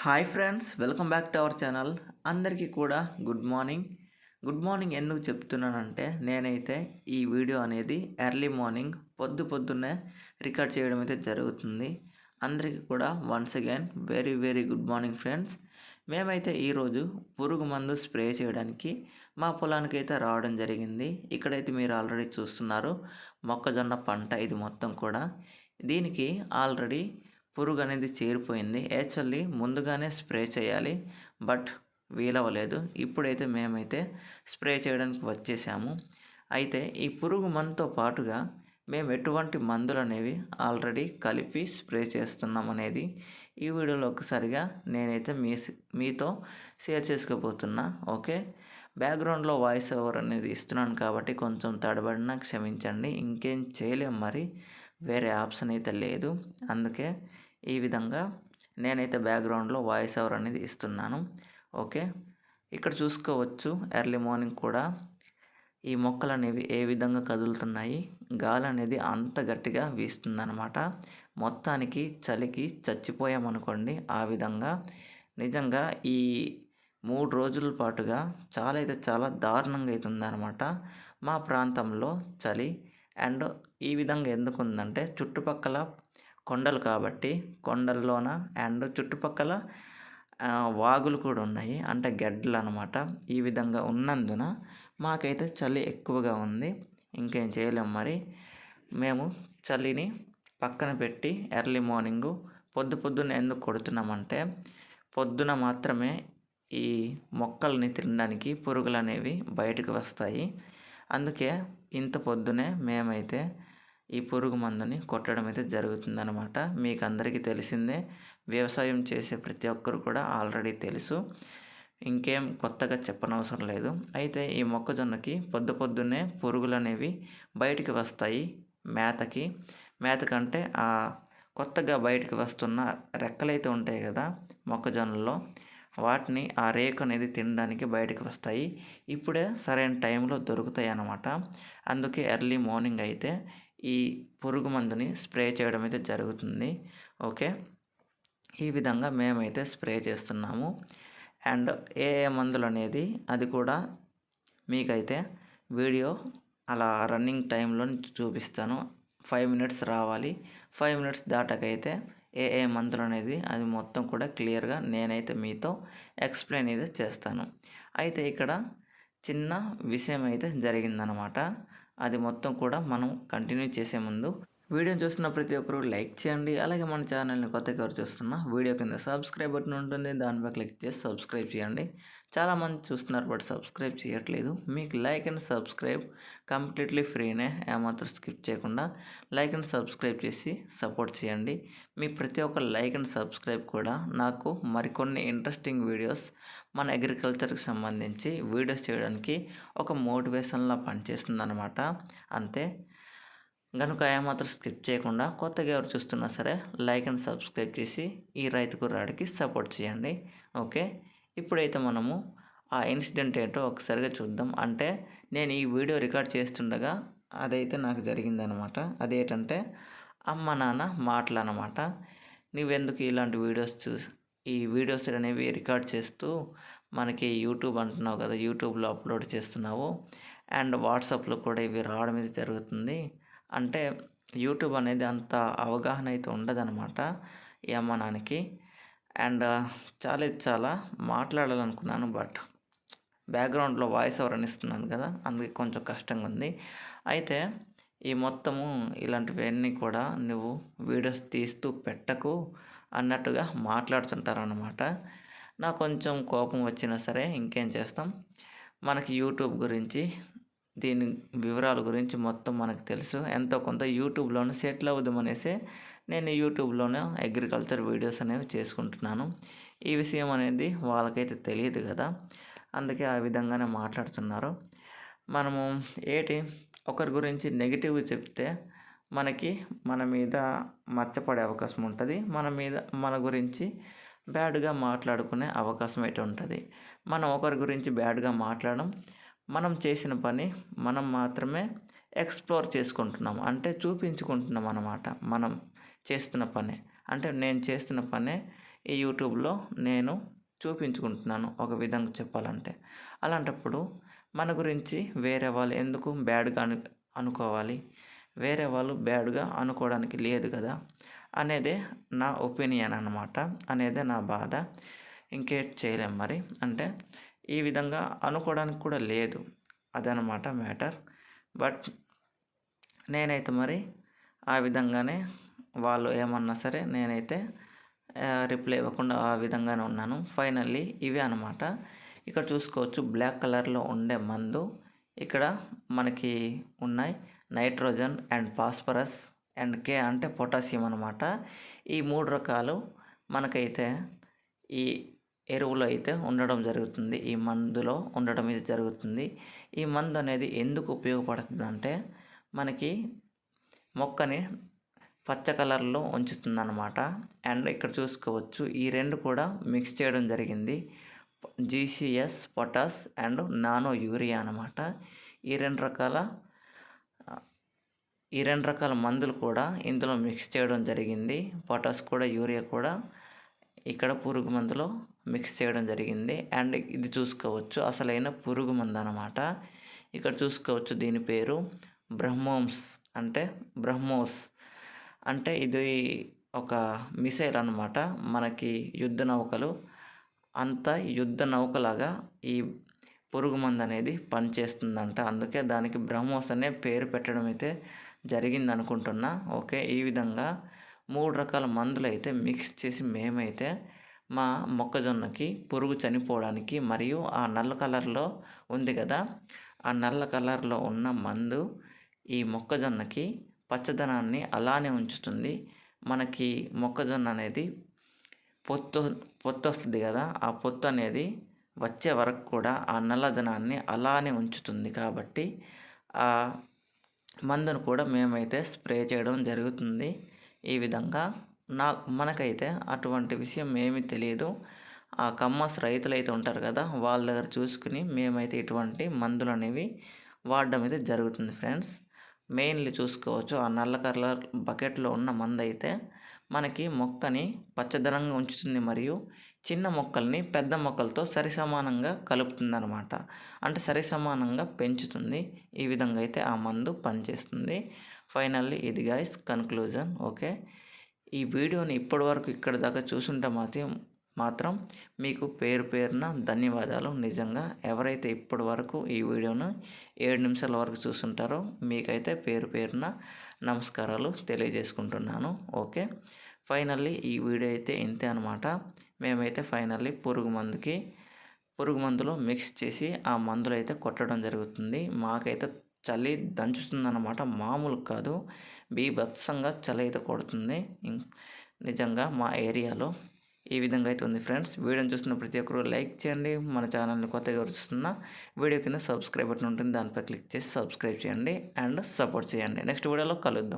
Hi friends, welcome back to our channel. అందరికీ కూడా good morning. Good morning ఎందుకు చెప్తున్నానంటే, నేనైతే ఈ వీడియో అనేది ఎర్లీ మార్నింగ్ పొద్దున్నే రికార్డ్ చేయడం అయితే జరుగుతుంది. అందరికీ కూడా once again very very good morning friends. మేమైతే ఈరోజు పురుగు మందు స్ప్రే చేయడానికి మా పొలానికి అయితే రావడం జరిగింది. ఇక్కడైతే మీరు ఆల్రెడీ చూస్తున్నారు, మొక్కజొన్న పంట ఇది మొత్తం కూడా. దీనికి ఆల్రెడీ పురుగు అనేది చేరిపోయింది. యాక్చువల్లీ ముందుగానే స్ప్రే చేయాలి, బట్ వీలవ్వలేదు. ఇప్పుడైతే మేమైతే స్ప్రే చేయడానికి వచ్చేసాము. అయితే ఈ పురుగు మందుతో పాటుగా మేము ఎటువంటి మందులు అనేవి ఆల్రెడీ కలిపి స్ప్రే చేస్తున్నాం అనేది ఈ వీడియోలో ఒకసారిగా నేనైతే మీతో షేర్ చేసుకోబోతున్నా. ఓకే, బ్యాక్గ్రౌండ్లో వాయిస్ ఓవర్ అనేది ఇస్తున్నాను కాబట్టి కొంచెం తడబడినా క్షమించండి. ఇంకేం చేయలేం, మరి వేరే ఆప్షన్ అయితే లేదు. అందుకే ఈ విధంగా నేనైతే బ్యాక్గ్రౌండ్లో వాయిస్ ఓవర్ అనేది ఇస్తున్నాను. ఓకే, ఇక్కడ చూసుకోవచ్చు ఎర్లీ మార్నింగ్ కూడా ఈ మొక్కలు అనేవి ఏ విధంగా కదులుతున్నాయి. గాలి అనేది అంత గట్టిగా వీస్తుందన్నమాట. మొత్తానికి చలికి చచ్చిపోయామనుకోండి ఆ విధంగా. నిజంగా ఈ 3 రోజుల పాటుగా చాలా దారుణంగా అవుతుందన్నమాట మా ప్రాంతంలో చలి. అండ్ ఈ విధంగా ఎందుకు ఉందంటే, చుట్టుపక్కల కొండలు కాబట్టి కొండల్లోన అండ్ చుట్టుపక్కల వాగులు కూడా ఉన్నాయి, అంటే గెడ్డలు అనమాట. ఈ విధంగా ఉన్నందున మాకైతే చలి ఎక్కువగా ఉంది. ఇంకేం చేయలేం, మరి మేము చలిని పక్కన పెట్టి ఎర్లీ మార్నింగు పొద్దున్న ఎందుకు కొడుతున్నామంటే, పొద్దున మాత్రమే ఈ మొక్కల్ని తినడానికి పురుగులు అనేవి బయటకు వస్తాయి. అందుకే ఇంత పొద్దునే మేమైతే ఈ పురుగు మందుని కొట్టడం అయితే జరుగుతుందన్నమాట. మీకు అందరికీ తెలిసిందే, వ్యవసాయం చేసే ప్రతి ఒక్కరు కూడా ఆల్రెడీ తెలుసు, ఇంకేం కొత్తగా చెప్పనవసరం లేదు. అయితే ఈ మొక్కజొన్నకి పొద్దున్నే పురుగులు అనేవి బయటికి వస్తాయి మేతకంటే ఆ కొత్తగా బయటికి వస్తున్న రెక్కలైతే ఉంటాయి కదా మొక్కజొన్నలో, వాటిని ఆ రేకు అనేది తినడానికి బయటకు వస్తాయి. ఇప్పుడే సరైన టైంలో దొరుకుతాయి అన్నమాట. అందుకే ఎర్లీ మార్నింగ్ అయితే ఈ పురుగు మందుని స్ప్రే చేయడం అయితే జరుగుతుంది. ఓకే, ఈ విధంగా మేమైతే స్ప్రే చేస్తున్నాము. అండ్ ఏ మందులు అనేది అది కూడా మీకైతే వీడియో అలా రన్నింగ్ టైంలో చూపిస్తాను. 5 మినిట్స్ రావాలి. 5 మినిట్స్ దాటాకైతే ఏ మందులు అనేది అది మొత్తం కూడా క్లియర్గా నేనైతే మీతో ఎక్స్ప్లెయిన్ అయితే చేస్తాను. అయితే ఇక్కడ చిన్న విషయం అయితే జరిగిందనమాట. అది మొత్తం కూడా మనం కంటిన్యూ చేసే ముందు వీడియోని చూస్తున్న ప్రతి ఒక్కరు లైక్ చేయండి. అలాగే మన ఛానల్ని కొత్తగా ఎవరు చూస్తున్నా వీడియో కింద సబ్స్క్రైబ్ బటన్ ఉంటుంది, దానిపై క్లిక్ చేసి సబ్స్క్రైబ్ చేయండి. చాలామంది చూస్తున్నారు బట్ సబ్స్క్రైబ్ చేయట్లేదు. మీకు లైక్ అండ్ సబ్స్క్రైబ్ కంప్లీట్లీ ఫ్రీనే, ఏమాత్రం స్కిప్ చేయకుండా లైక్ అండ్ సబ్స్క్రైబ్ చేసి సపోర్ట్ చేయండి. మీ ప్రతి ఒక్క లైక్ అండ్ సబ్స్క్రైబ్ కూడా నాకు మరికొన్ని ఇంట్రెస్టింగ్ వీడియోస్ మన అగ్రికల్చర్కి సంబంధించి వీడియోస్ చేయడానికి ఒక మోటివేషన్లా పనిచేస్తుంది అనమాట. అంతే కనుక ఏమాత్రం స్కిప్ చేయకుండా కొత్తగా ఎవరు చూస్తున్నా సరే లైక్ అండ్ సబ్స్క్రైబ్ చేసి ఈ రైతు కుర్రాడికి సపోర్ట్ చేయండి. ఓకే, ఇప్పుడైతే మనము ఆ ఇన్సిడెంట్ ఏంటో ఒకసారిగా చూద్దాం. అంటే నేను ఈ వీడియో రికార్డ్ చేస్తుండగా అదైతే నాకు జరిగిందనమాట. అదేంటంటే అమ్మ నాన్న మాటలు అనమాట. నువ్వెందుకు ఇలాంటి ఈ వీడియోస్ అనేవి రికార్డ్ చేస్తూ మనకి యూట్యూబ్ అంటున్నావు కదా, యూట్యూబ్లో అప్లోడ్ చేస్తున్నావు అండ్ వాట్సాప్లో కూడా ఇవి రావడం ఇది జరుగుతుంది. అంటే యూట్యూబ్ అనేది అంత అవగాహన అయితే ఉండదన్నమాట ఈ అమ్మ నాన్నకి. అండ్ చాలా మాట్లాడాలనుకున్నాను, బట్ బ్యాక్గ్రౌండ్లో వాయిస్ ఓవర్ అని ఇస్తున్నాను కదా, అందుకే కొంచెం కష్టంగా ఉంది. అయితే ఈ మొత్తము ఇలాంటివన్నీ కూడా నువ్వు వీడియోస్ తీస్తూ పెట్టకు అన్నట్టుగా మాట్లాడుతుంటారన్నమాట. నాకు కొంచెం కోపం వచ్చినా సరే ఇంకేం చేస్తాం, మనకి యూట్యూబ్ గురించి దీని వివరాల గురించి మొత్తం మనకు తెలుసు. ఎంతో కొంత యూట్యూబ్లోనే సెటిల్ అవుదామనేసి నేను యూట్యూబ్లోనే అగ్రికల్చర్ వీడియోస్ అనేవి చేసుకుంటున్నాను. ఈ విషయం అనేది వాళ్ళకైతే తెలియదు కదా, అందుకే ఆ విధంగానే మాట్లాడుతున్నారు. మనము ఒకరి గురించి నెగిటివ్ చెప్తే మన మీద మచ్చపడే అవకాశం ఉంటుంది. మన గురించి బ్యాడ్గా మాట్లాడుకునే అవకాశం అయితే ఉంటుంది. మనం ఒకరి గురించి బ్యాడ్గా మాట్లాడడం, మనం చేసిన పని మనం మాత్రమే ఎక్స్ప్లోర్ చేసుకుంటున్నాం, అంటే చూపించుకుంటున్నాం అన్నమాట. మనం చేస్తున్న పని అంటే నేను చేస్తున్న పనే ఈ యూట్యూబ్లో నేను చూపించుకుంటున్నాను ఒక విధంగా చెప్పాలంటే. అలాంటప్పుడు మన గురించి వేరే వాళ్ళు ఎందుకు బ్యాడ్గా అనుకోవాలి, వేరే వాళ్ళు బ్యాడ్గా అనుకోవడానికి లేదు కదా అనేదే నా ఒపీనియన్ అన్నమాట, అనేదే నా బాధ. ఇంకేం చేయలేం మరి. అంటే ఈ విధంగా అనుకోవడానికి కూడా లేదు, అదనమాట మ్యాటర్. బట్ నేనైతే మరి ఆ విధంగానే వాళ్ళు ఏమన్నా సరే నేనైతే రిప్లై ఇవ్వకుండా ఆ విధంగానే ఉన్నాను. ఫైనల్లీ ఇవే అనమాట. ఇక్కడ చూసుకోవచ్చు బ్లాక్ కలర్లో ఉండే మందు ఇక్కడ మనకి ఉన్నాయి. నైట్రోజన్ అండ్ ఫాస్ఫరస్ అండ్ కే అంటే పొటాషియం అనమాట. ఈ 3 రకాలు మనకైతే ఈ ఎరువులో అయితే ఉండడం జరుగుతుంది, ఈ మందులో ఉండడం ఇది జరుగుతుంది. ఈ మందు అనేది ఎందుకు ఉపయోగపడుతుందంటే మనకి మొక్కని పచ్చ కలర్లో ఉంచుతుందన్నమాట. అండ్ ఇక్కడ చూసుకోవచ్చు ఈ 2 కూడా మిక్స్ చేయడం జరిగింది. జీసీఎస్ పొటాస్ అండ్ నానో యూరియా అనమాట. ఈ రెండు రకాల మందులు కూడా ఇందులో మిక్స్ చేయడం జరిగింది. పొటాస్ కూడా యూరియా కూడా ఇక్కడ పురుగు మందులో మిక్స్ చేయడం జరిగింది. అండ్ ఇది చూసుకోవచ్చు అసలైన పురుగు మందు అనమాట. ఇక్కడ చూసుకోవచ్చు దీని పేరు బ్రహ్మోస్ అంటే ఇది ఒక మిసైల్ అనమాట. మనకి యుద్ధ నౌకలు అంత యుద్ధ నౌకలాగా ఈ పురుగు మందు అనేది పనిచేస్తుందంట. అందుకే దానికి బ్రహ్మోస్ అనే పేరు పెట్టడం అయితే జరిగింది అనుకుంటున్నా. ఓకే, ఈ విధంగా 3 రకాల మందులు అయితే మిక్స్ చేసి మేమైతే మా మొక్కజొన్నకి పురుగు చనిపోవడానికి, మరియు ఆ నల్ల కలర్లో ఉంది కదా, ఆ నల్ల కలర్లో ఉన్న మందు ఈ మొక్కజొన్నకి పచ్చదనాన్ని అలానే ఉంచుతుంది. మనకి మొక్కజొన్న అనేది పొత్తు వస్తుంది కదా, ఆ పొత్తు అనేది వచ్చే వరకు కూడా ఆ నల్లదనాన్ని అలానే ఉంచుతుంది. కాబట్టి ఆ మందును కూడా మేమైతే స్ప్రే చేయడం జరుగుతుంది. ఈ విధంగా మనకైతే అటువంటి విషయం ఏమీ తెలియదు. ఆ కమ్మస్ రైతులు అయితే ఉంటారు కదా, వాళ్ళ దగ్గర చూసుకుని మేమైతే ఇటువంటి మందులు అనేవి వాడడం అయితే జరుగుతుంది ఫ్రెండ్స్. మెయిన్లీ చూసుకోవచ్చు ఆ నల్ల కలర్ బకెట్లో ఉన్న మందు అయితే మనకి మొక్కని పచ్చదనంగా ఉంచుతుంది, మరియు చిన్న మొక్కల్ని పెద్ద మొక్కలతో సరిసమానంగా కలుపుతుంది అనమాట. అంటే సరిసమానంగా పెంచుతుంది. ఈ విధంగా అయితే ఆ మందు పనిచేస్తుంది. ఫైనల్లీ ఇది గైస్ కన్క్లూజన్. ఓకే, ఈ వీడియోని ఇప్పటివరకు ఇక్కడ దాకా చూసుంటే మాత్రం మీకు పేరున ధన్యవాదాలు. నిజంగా ఎవరైతే ఇప్పటి వరకు ఈ వీడియోను 7 నిమిషాల వరకు చూస్తుంటారో మీకైతే పేరున నమస్కారాలు తెలియజేసుకుంటున్నాను. ఓకే, ఫైనల్లీ ఈ వీడియో అయితే ఇంతే అనమాట. మేమైతే ఫైనల్లీ పురుగు మందులో మిక్స్ చేసి ఆ మందులు అయితే కొట్టడం జరుగుతుంది. మాకైతే చలి దంచుతుందన్నమాట, మామూలు కాదు, బీభత్సంగా చలి అయితే కొడుతుంది నిజంగా మా ఏరియాలో. ఈ విధంగా అయితే ఉంది ఫ్రెండ్స్. వీడియోని చూస్తున్న ప్రతి ఒక్కరు లైక్ చేయండి. మన ఛానల్ని కొత్తగా చూస్తున్న వీడియో కింద సబ్స్క్రైబ్ బటన్ ఉంటుంది, దానిపై క్లిక్ చేసి సబ్స్క్రైబ్ చేయండి అండ్ సపోర్ట్ చేయండి. నెక్స్ట్ వీడియోలో కలుద్దాం.